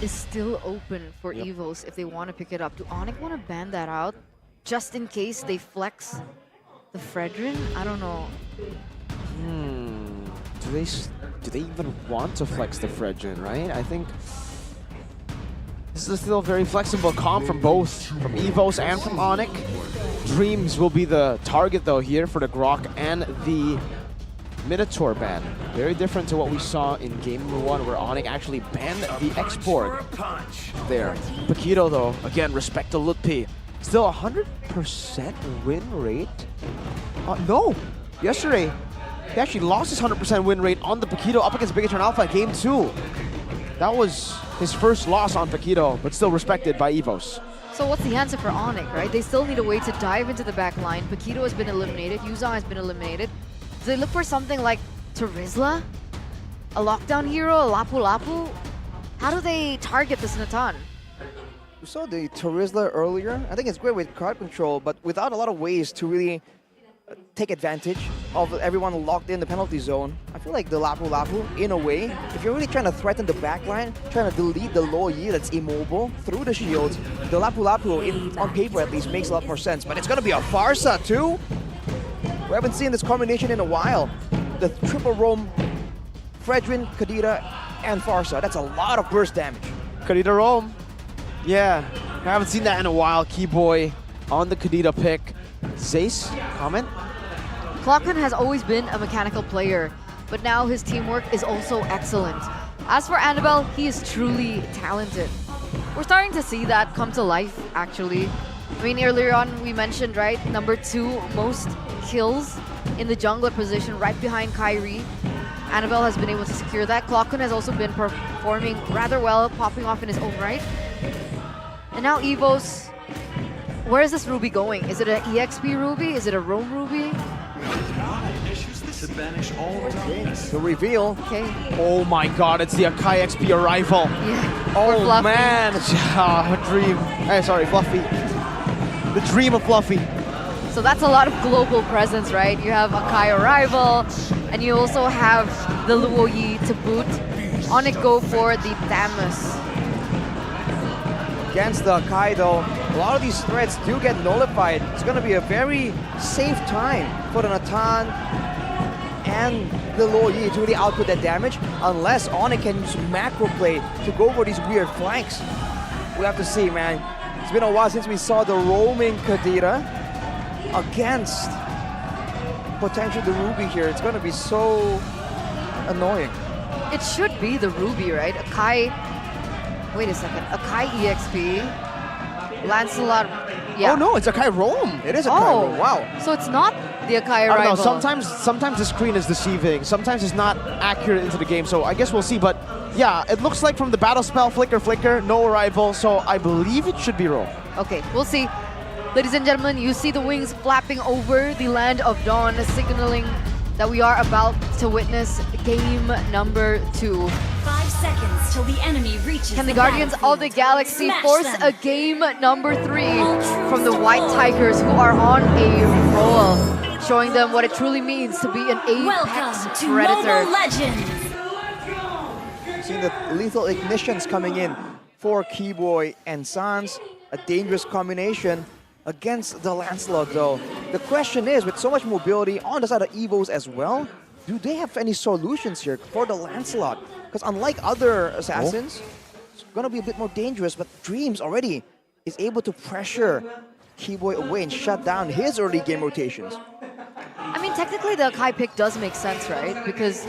is still open for Yep. Evos if they want to pick it up. Do Onic want to ban that out just in case they flex the Fredrin? I don't know. Do they even want to flex the Fredrin, right? I think this is still a very flexible comp from both, from Evos and from Onic. Dreams will be the target though here for the Grok and the Minotaur ban. Very different to what we saw in game number 1 where Onic actually banned the Export there. Paquito though, again, respect to Lutpi. Still 100% win rate? No! Yesterday, he actually lost his 100% win rate on the Paquito up against Bigatron Alpha in game 2. That was his first loss on Paquito, but still respected by Evos. So what's the answer for Onic, right? They still need a way to dive into the back line. Paquito has been eliminated. Yuzong has been eliminated. Do they look for something like Terizla? A lockdown hero? A Lapu Lapu? How do they target this Natan? We saw the Terizla earlier. I think it's great with card control, but without a lot of ways to really take advantage of everyone locked in the penalty zone. I feel like the Lapu Lapu, in a way, if you're really trying to threaten the backline, trying to delete the low Yi that's immobile through the shields, the Lapu Lapu, on paper at least, makes a lot more sense. But it's going to be a Farsa too? We haven't seen this combination in a while. The triple roam, Fredrin, Kadira, and Farsa. That's a lot of burst damage. Kadita roam. Yeah, I haven't seen that in a while. Keyboy on the Kadita pick. Zace, comment? Clockman has always been a mechanical player, but now his teamwork is also excellent. As for Annabelle, he is truly talented. We're starting to see that come to life, actually. I mean, earlier on we mentioned, right, number 2 most kills in the jungler position, right behind Kyrie. Annabelle has been able to secure that. Clockman has also been performing rather well, popping off in his own right. And now Evos, where is this Ruby going? Is it an EXP Ruby? Is it a Roam Ruby? To banish all darkness. The reveal. Okay. Oh my god, it's the Akai XP arrival. Yeah. Oh Fluffy. man, dream. Hey, sorry, Fluffy. The dream of Fluffy. So that's a lot of global presence, right? You have Akai Arrival, and you also have the Luo Yi to boot. Onic go for the Thamus. Against the Kai though, a lot of these threats do get nullified. It's going to be a very safe time for the Natan and the Luo Yi to really output that damage, unless Onic can use macro play to go for these weird flanks. We'll have to see, man. It's been a while since we saw the roaming Kadira against potentially the Ruby here. It's going to be so annoying. It should be the Ruby, right? Akai. Wait a second. Akai EXP. Lancelot. Yeah. Oh no, it's Akai roam. It is a Kai roam. Wow. So it's not the Akai I Arrival. don't know, sometimes the screen is deceiving. Sometimes it's not accurate into the game, so I guess we'll see. But yeah, it looks like from the battle spell, flicker, no arrival, so I believe it should be roam. Okay, we'll see. Ladies and gentlemen, you see the wings flapping over the land of Dawn, signaling that we are about to witness game number 2. 5 seconds till the enemy reaches. Can the Guardians of the Galaxy Smash force them. a game number 3 from the White Tigers, who are on a roll, showing them what it truly means to be an Welcome apex to predator. Mobile Legends. Seeing the lethal ignitions coming in for Keyboy and Sans, a dangerous combination against the Lancelot though. The question is, with so much mobility on the side of Evos as well, do they have any solutions here for the Lancelot? Because unlike other assassins, it's gonna be a bit more dangerous, but Dreams already is able to pressure Keyboy away and shut down his early game rotations. I mean, technically the Akai pick does make sense, right? Because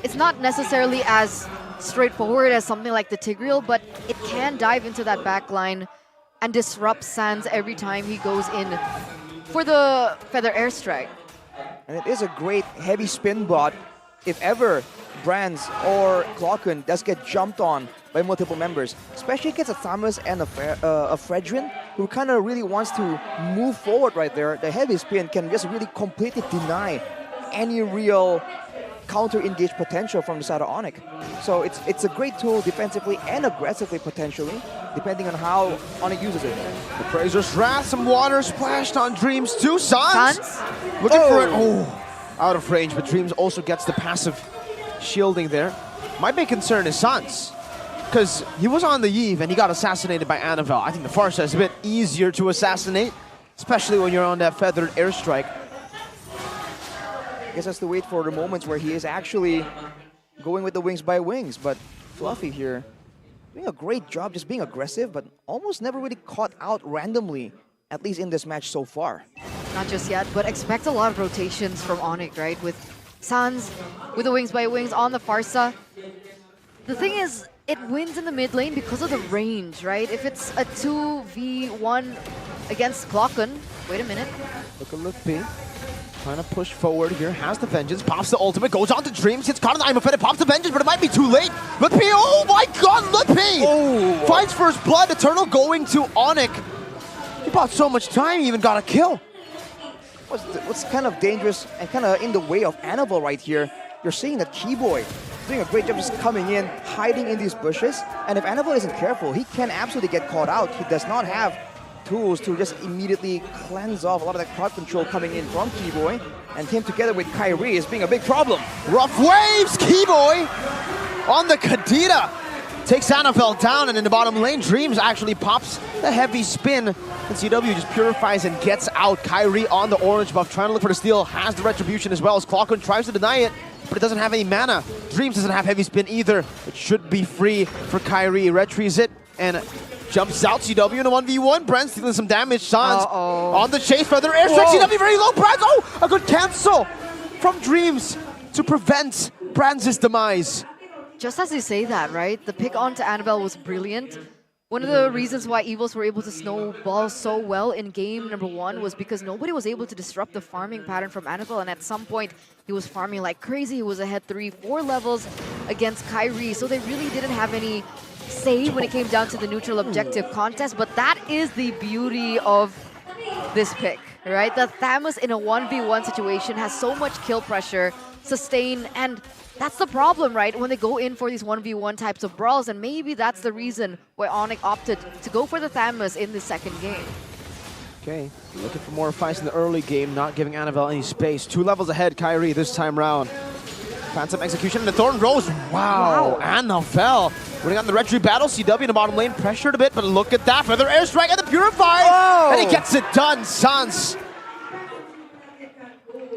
it's not necessarily as straightforward as something like the Tigreal, but it can dive into that backline and disrupt Sans every time he goes in for the Feather Airstrike. And it is a great heavy spin bot if ever Brands or Clocken does get jumped on by multiple members, especially against a Thamus and a Fredrin, who kind of really wants to move forward right there. The heavy spin can just really completely deny any real counter-engage potential from the side of Onic. So it's a great tool defensively and aggressively potentially, depending on how Onic uses it. The Praesor's Wrath, some water splashed on Dreams too. Sans Sans? looking for it. Oh, out of range, but Dreams also gets the passive shielding there. My big concern is Sans. because he was on the eve and he got assassinated by Annabelle. I think the Farsa is a bit easier to assassinate, especially when you're on that feathered airstrike. I guess has to wait for the moments where he is actually going with the wings by wings. But Fluffy here doing a great job just being aggressive, but almost never really caught out randomly, at least in this match so far. Not just yet, but expect a lot of rotations from Onic, right? With Sans, with the wings by wings on the Farsa. The thing is, it wins in the mid lane because of the range, right? If it's a 2v1 against Glocken, wait a minute. Look at Lupi. Trying to push forward here, has the Vengeance, pops the ultimate, goes on to Dreams, hits caught on the Imofed, it pops the Vengeance, but it might be too late. Lupi, oh my god, Lupi! Oh. Finds first blood, Eternal going to Onic. He bought so much time, he even got a kill. What's kind of dangerous and kind of in the way of Annabelle right here, you're seeing that Keyboy doing a great job just coming in, hiding in these bushes, and if Annabelle isn't careful, he can absolutely get caught out. He does not have tools to just immediately cleanse off a lot of that crowd control coming in from Keyboy, and him together with Kyrie is being a big problem. Rough waves, Keyboy on the Kadita. Takes Annabelle down, and in the bottom lane, Dreams actually pops the heavy spin. And CW just purifies and gets out. Kyrie on the orange buff, trying to look for the steal, has the retribution as well as Clockman tries to deny it, but it doesn't have any mana. Dreams doesn't have heavy spin either. It should be free for Kyrie. Retries it and jumps out. CW in a 1v1. Brand stealing some damage. Sans on the chase. Feather airstrike. CW very low. Brand, oh, a good cancel from Dreams to prevent Brand's demise. Just as you say that, right? The pick onto Annabelle was brilliant. One of the reasons why Evos were able to snowball so well in game number 1 was because nobody was able to disrupt the farming pattern from Annabelle, and at some point he was farming like crazy. He was ahead 3-4 levels against Kyrie, so they really didn't have any say when it came down to the neutral objective contest, but that is the beauty of this pick, right? The Thamus in a 1v1 situation has so much kill pressure, sustain, and that's the problem, right? When they go in for these 1v1 types of brawls, and maybe that's the reason why Onic opted to go for the Thamus in the second game. Okay, looking for more fights in the early game, not giving Annabelle any space. 2 levels ahead, Kyrie this time round. Phantom execution and the Thorn Rose. Wow, Annabelle winning on the Retry battle. CW in the bottom lane, pressured a bit, but look at that. Feather airstrike and the Purify, and he gets it done. Sans.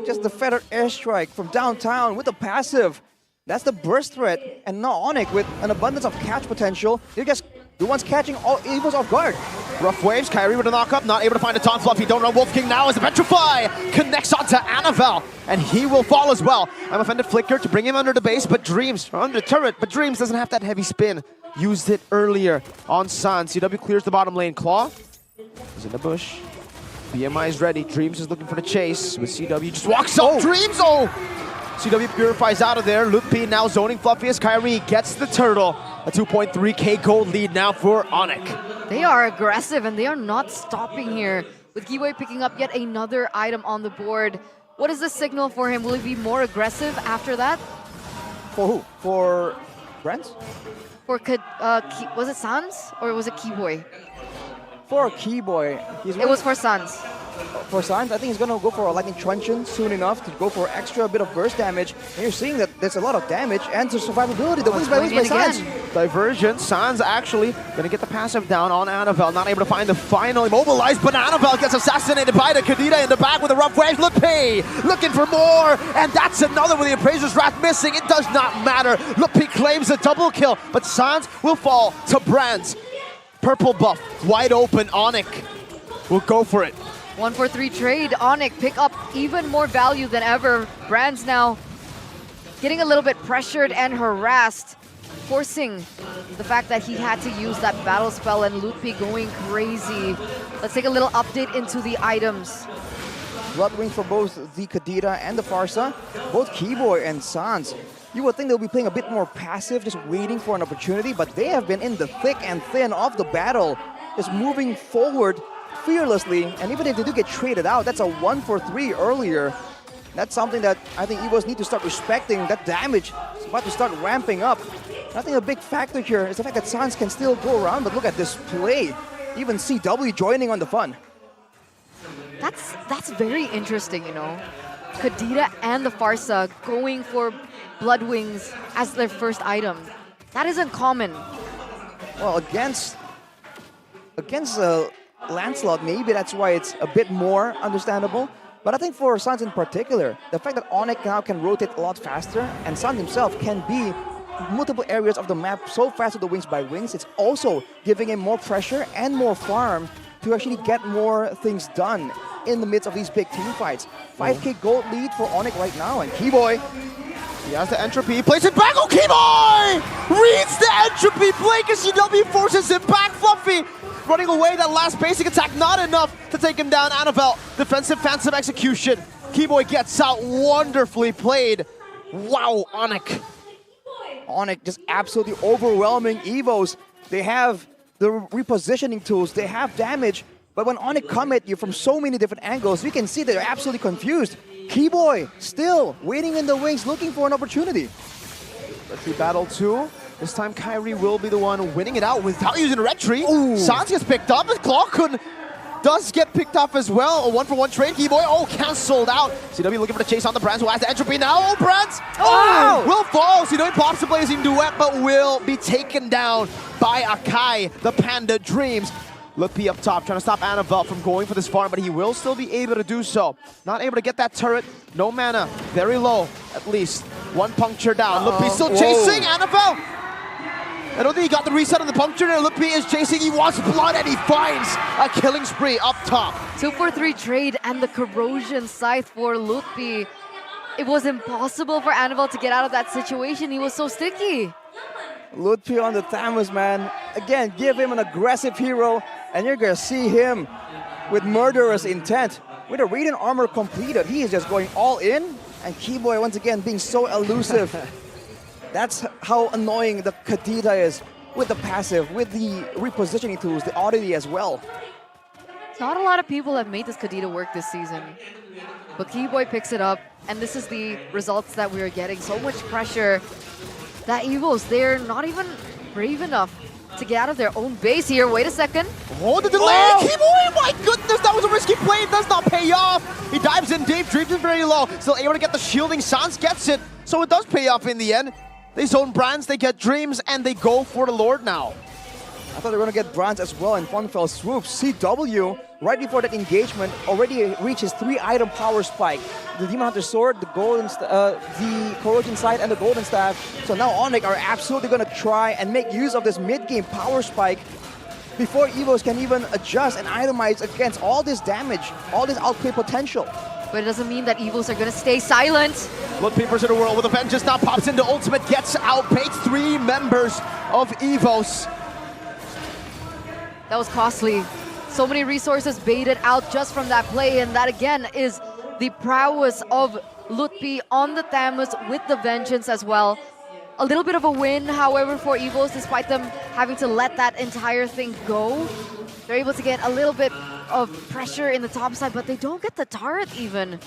Just the feathered airstrike from downtown with the passive. That's the burst threat, and now Onic with an abundance of catch potential. They're just the ones catching all Evos off guard. Rough waves, Kyrie with a knock-up, not able to find a taunt. Fluffy, don't run Wolf King now as the Petrify connects onto Annabelle, and he will fall as well. I'm offended Flicker to bring him under the base, but Dreams, or under the turret, but Dreams doesn't have that heavy spin. Used it earlier on Sans. CW clears the bottom lane. Claw is in the bush. BMI is ready. Dreams is looking for the chase, with CW just walks up. Dreams, CW purifies out of there. Lupi now zoning Fluffy as Kyrie gets the turtle. A 2.3k gold lead now for Onic. They are aggressive and they are not stopping here. With Giboy picking up yet another item on the board. What is the signal for him? Will he be more aggressive after that? For who? For Brent? For was it Sans or was it Keyboy? For Keyboy. It was for Sans. For Sans, I think he's going to go for a Lightning Truncheon soon enough to go for extra bit of burst damage. And you're seeing that there's a lot of damage and to survivability. The wins by Sans. Divergence. Sans actually going to get the passive down on Annabelle. Not able to find the final immobilized, but Annabelle gets assassinated by the Kadita in the back with a rough wave. Lupi looking for more, and that's another with the Appraiser's Wrath missing. It does not matter. Lupi claims a double kill, but Sans will fall to Brand's purple buff. Wide open. Onic will go for it. 1-for-3 trade. Onic pick up even more value than ever. Brand's now getting a little bit pressured and harassed, forcing the fact that he had to use that battle spell, and Lupi going crazy. Let's take a little update into the items. Bloodwing for both the Kadita and the Farsa, both Keyboy and Sans. You would think they'll be playing a bit more passive, just waiting for an opportunity, but they have been in the thick and thin of the battle, just moving forward fearlessly, and even if they do get traded out, that's a 1-for-3 earlier. That's something that I think Evos need to start respecting. That damage is about to start ramping up. I think a big factor here is the fact that Sans can still go around, but look at this play. Even CW joining on the fun. That's very interesting, you know. Kadita and the Farsa going for Bloodwings as their first item. That isn't common. Well, against Lancelot, maybe that's why it's a bit more understandable. But I think for Sans in particular, the fact that Onic now can rotate a lot faster, and Sans himself can be multiple areas of the map so fast with the wings by wings, it's also giving him more pressure and more farm to actually get more things done in the midst of these big team fights. 5k gold lead for Onic right now, and Keyboy, he has the entropy, he plays it back, oh Keyboy! Reads the entropy, Blake as CW forces him back, Fluffy! Running away, that last basic attack, not enough to take him down. Annabelle, defensive, phantom execution. Keyboy gets out, wonderfully played. Wow, Onic. Onic just absolutely overwhelming Evos. They have the repositioning tools, they have damage, but when Onic come at you from so many different angles, we can see they're absolutely confused. Keyboy still waiting in the wings, looking for an opportunity. Let's see battle 2. This time Kyrie will be the one winning it out without using a red tree. Sans gets picked up, and Clawkun does get picked up as well. A 1-for-1 trade, Keyboy, cancelled out. CW looking for the chase on the Brands, who has the entropy now. Oh, Brands! Will fall. CW pops the blazing duet, but will be taken down by Akai, the Panda Dreams. Lupi up top, trying to stop Annabelle from going for this farm, but he will still be able to do so. Not able to get that turret, no mana, very low, at least. One puncture down. Lupi still chasing Annabelle! I don't think he got the reset on the puncture there. Lupi is chasing, he wants blood, and he finds a killing spree up top. 2-for-3 trade and the corrosion scythe for Lupi. It was impossible for Annabelle to get out of that situation. He was so sticky. Ludpi on the Thamus, man. Again, give him an aggressive hero, and you're gonna see him with murderous intent. With a Radiant armor completed, he is just going all in, and Keyboy once again being so elusive. That's how annoying the Kadita is with the passive, with the repositioning tools, the oddity as well. Not a lot of people have made this Kadita work this season, but Keyboy picks it up, and this is the results that we're getting. So much pressure that Evos, they're not even brave enough to get out of their own base here. Wait a second. Oh, the delay! Keyboy, my goodness, that was a risky play. It does not pay off. He dives in deep, Dreams is very low. Still able to get the shielding. Sans gets it, so it does pay off in the end. They zone Brands, they get Dreams, and they go for the Lord now. I thought they were going to get Brands as well in one fell swoop. CW, right before that engagement, already reaches 3-item power spike. The Demon Hunter Sword, the the Corrosion Sight, and the Golden Staff. So now Onic are absolutely going to try and make use of this mid-game power spike before Evos can even adjust and itemize against all this damage, all this outplay potential. But it doesn't mean that Evos are going to stay silent. Blood Papers in the world with a vengeance now pops into ultimate, gets outpaced 3 members of Evos. That was costly. So many resources baited out just from that play, and that again is the prowess of Lutpi on the Thamus with the vengeance as well. A little bit of a win, however, for Evos, despite them having to let that entire thing go. They're able to get a little bit of pressure in the top side, but they don't get the turret even.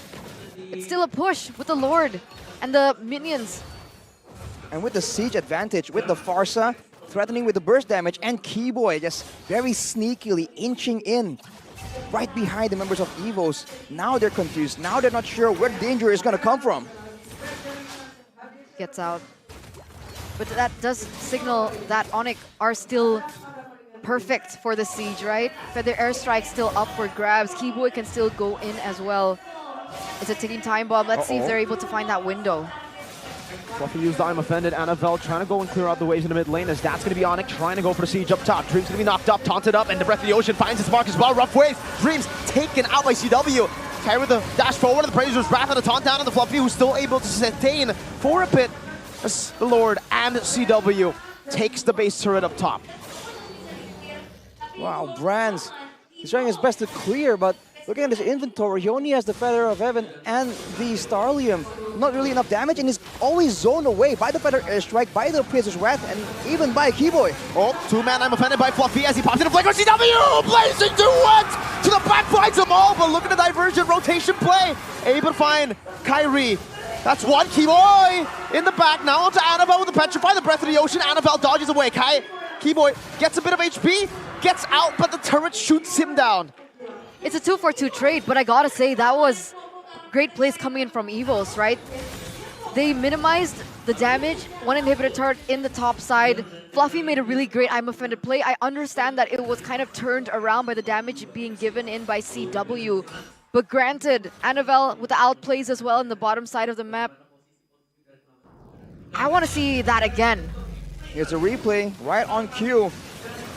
It's still a push with the Lord and the minions. And with the siege advantage, with the Farsa, threatening with the burst damage, and Keyboy just very sneakily inching in right behind the members of Evos. Now they're confused. Now they're not sure where danger is going to come from. Gets out. But that does signal that Onic are still perfect for the siege, right? Feather Airstrike still up for grabs. Keyboy can still go in as well. It's a ticking time bomb. Let's see if they're able to find that window. Fluffy used I'm offended. Annabelle trying to go and clear out the waves in the mid lane as that's going to be Onic trying to go for the siege up top. Dreams going to be knocked up, taunted up, and the Breath of the Ocean finds its mark as well. Rough waves. Dreams taken out by CW. Kyrie with the dash forward, the Praisers wrath and a taunt down on the Fluffy, who's still able to sustain for a bit as the Lord and CW takes the base turret up top. Wow, Brands is trying his best to clear, but looking at his inventory, he only has the Feather of Heaven and the Starlium. Not really enough damage, and he's always zoned away by the Feather Airstrike, by the Praisers Wrath, and even by Keyboy. Oh, 2-man, I'm offended by Fluffy as he pops in the flank. CW blazing duet to the back, finds them all, but look at the divergent rotation play. Able to find Kyrie. That's one. Keyboy in the back now onto Annabelle with the Petrify, the Breath of the Ocean. Annabelle dodges away. Keyboy gets a bit of HP, gets out, but the turret shoots him down. It's a 2-for-2 trade, but I gotta say that was great plays coming in from Evos, right? They minimized the damage, one inhibitor turret in the top side, Fluffy made a really great I'm offended play. I understand that it was kind of turned around by the damage being given in by CW. But granted, Annabelle with the outplays as well in the bottom side of the map. I want to see that again. Here's a replay, right on cue.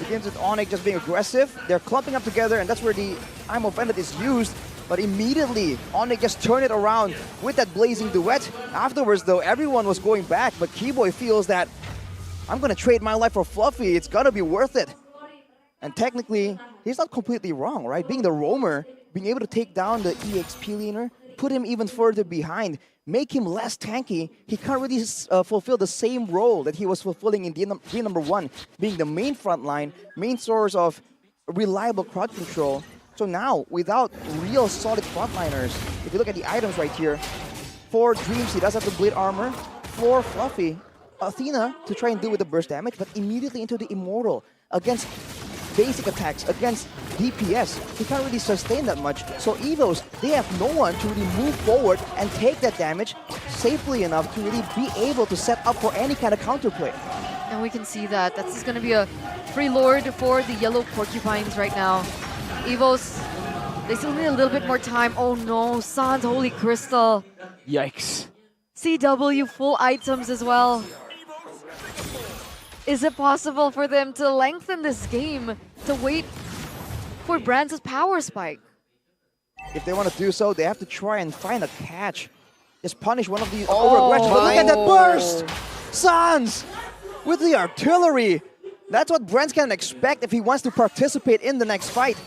Begins with Onic just being aggressive. They're clumping up together, and that's where the I'm offended is used. But immediately, Onic just turned it around with that blazing duet. Afterwards, though, everyone was going back, but Keyboy feels that I'm gonna trade my life for Fluffy. It's gonna be worth it. And technically, he's not completely wrong, right? Being the roamer, being able to take down the EXP laner, put him even further behind, make him less tanky. He can't really fulfill the same role that he was fulfilling in game number 1, being the main front line, main source of reliable crowd control. So now, without real solid frontliners, if you look at the items right here, for Dreams, he does have the blade armor. For Fluffy, Athena to try and deal with the burst damage, but immediately into the Immortal against basic attacks, against DPS. He can't really sustain that much. So Evos, they have no one to really move forward and take that damage safely enough to really be able to set up for any kind of counterplay. And we can see that. That's just going to be a free lord for the yellow porcupines right now. Evos, they still need a little bit more time. Oh no, Sans Holy Crystal. Yikes. CW full items as well. Is it possible for them to lengthen this game to wait for Brands' power spike? If they want to do so, they have to try and find a catch. Just punish one of these over-aggression. But look at that burst! Sans! With the artillery! That's what Brent can expect if he wants to participate in the next fight.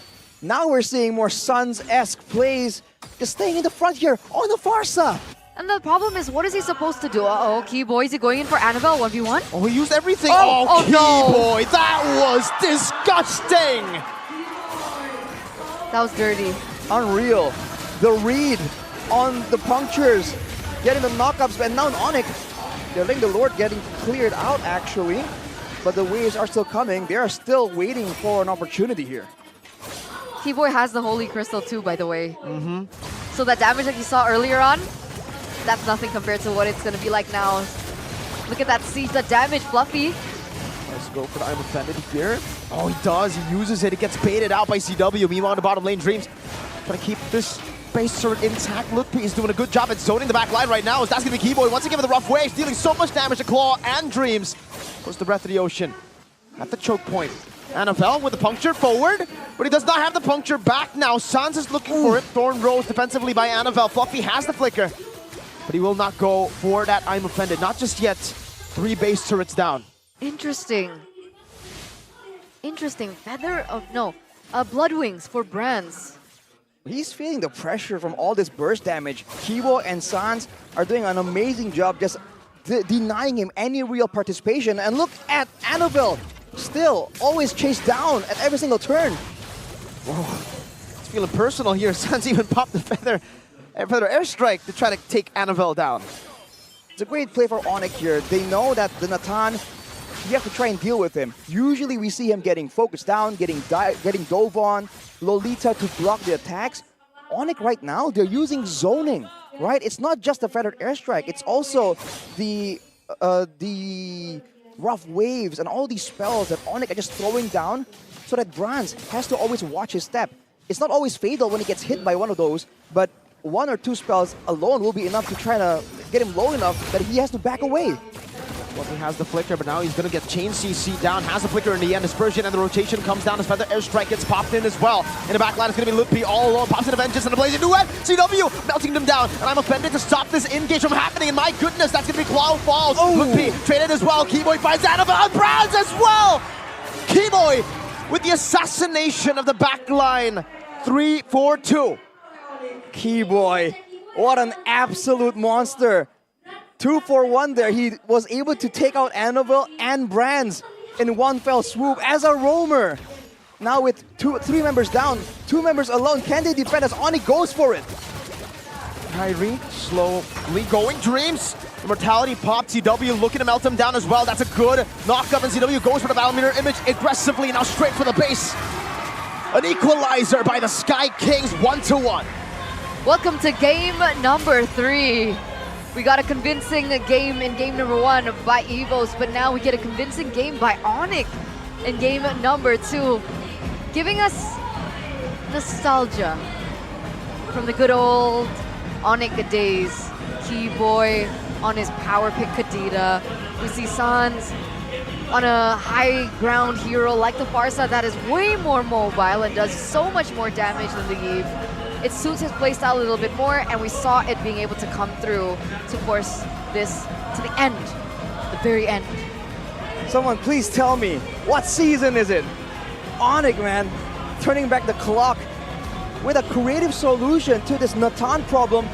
Now we're seeing more Sans-esque plays. Just staying in the front here on the Farsa. And the problem is, what is he supposed to do? Uh-oh, Keyboy, is he going in for Annabelle 1v1? Oh, he used everything. Oh, no. Keyboy, that was disgusting. That was dirty. Unreal. The read on the punctures, getting the knockups, and now Onic, they're letting the Lord getting cleared out actually, but the waves are still coming. They are still waiting for an opportunity here. Keyboy has the Holy Crystal too, by the way. So that damage that you saw earlier on, that's nothing compared to what it's going to be like now. Look at that siege, that damage, Fluffy. Let's go for the I'm offended here. Oh, he does. He uses it. It gets baited out by CW. Meanwhile, in the bottom lane, Dreams trying to keep this base turret intact. Lutpi is doing a good job at zoning the back line right now. As that's going to be Keyboy once again with the rough waves, dealing so much damage to Claw and Dreams. Goes the Breath of the Ocean at the choke point. Annabelle with the puncture forward, but he does not have the puncture back now. Sans is looking for it. Thorn Rose defensively by Annabelle. Fluffy has the flicker, but he will not go for that I'm offended. Not just yet. 3 base turrets down. Interesting. Interesting. Feather of, no, Blood Wings for Brands. He's feeling the pressure from all this burst damage. Kiwo and Sans are doing an amazing job just denying him any real participation. And look at Annabelle, still always chased down at every single turn. Whoa. It's feeling personal here. Sans even popped the feather airstrike to try to take Annabelle down. It's a great play for Onic here. They know that the Natan, you have to try and deal with him. Usually we see him getting focused down, getting dove on, Lolita to block the attacks. Onic right now, they're using zoning, right? It's not just the feathered airstrike, it's also the rough waves and all these spells that Onic are just throwing down so that Brands has to always watch his step. It's not always fatal when he gets hit by one of those, but 1 or 2 spells alone will be enough to try to get him low enough that he has to back away. Well, he has the flicker, but now he's going to get chain CC down. Has the flicker in the end. Dispersion and the rotation comes down. His feather airstrike gets popped in as well. In the back line, it's going to be Lutpi all alone. Pops in a Vengeance and a blazing duet. CW melting them down. And I'm offended to stop this engage from happening. And my goodness, that's going to be Claw Falls. Lutpi traded as well. Keyboy finds Annabelle and Brands as well. Keyboy with the assassination of the back line. 3-4-2. Keyboy, what an absolute monster. 2-for-1 there. He was able to take out Annabelle and Brands in one fell swoop as a roamer. Now with 3 members down, 2 members alone, can they defend as Onic goes for it? Kyrie slowly going. Dreams. Immortality popped. CW looking to melt him down as well. That's a good knockup, and CW goes for the battle mirror image aggressively. Now straight for the base. An equalizer by the Sky Kings, 1-1. Welcome to game number 3. We got a convincing game in game number 1 by Evos, but now we get a convincing game by Onic in game number 2, giving us nostalgia from the good old Onic days. Keyboy on his power pick Kadita. We see Sans on a high ground hero like the Farsa that is way more mobile and does so much more damage than the Eve. It suits his playstyle a little bit more, and we saw it being able to come through to force this to the end, the very end. Someone please tell me, what season is it? Onic, man, turning back the clock with a creative solution to this Natan problem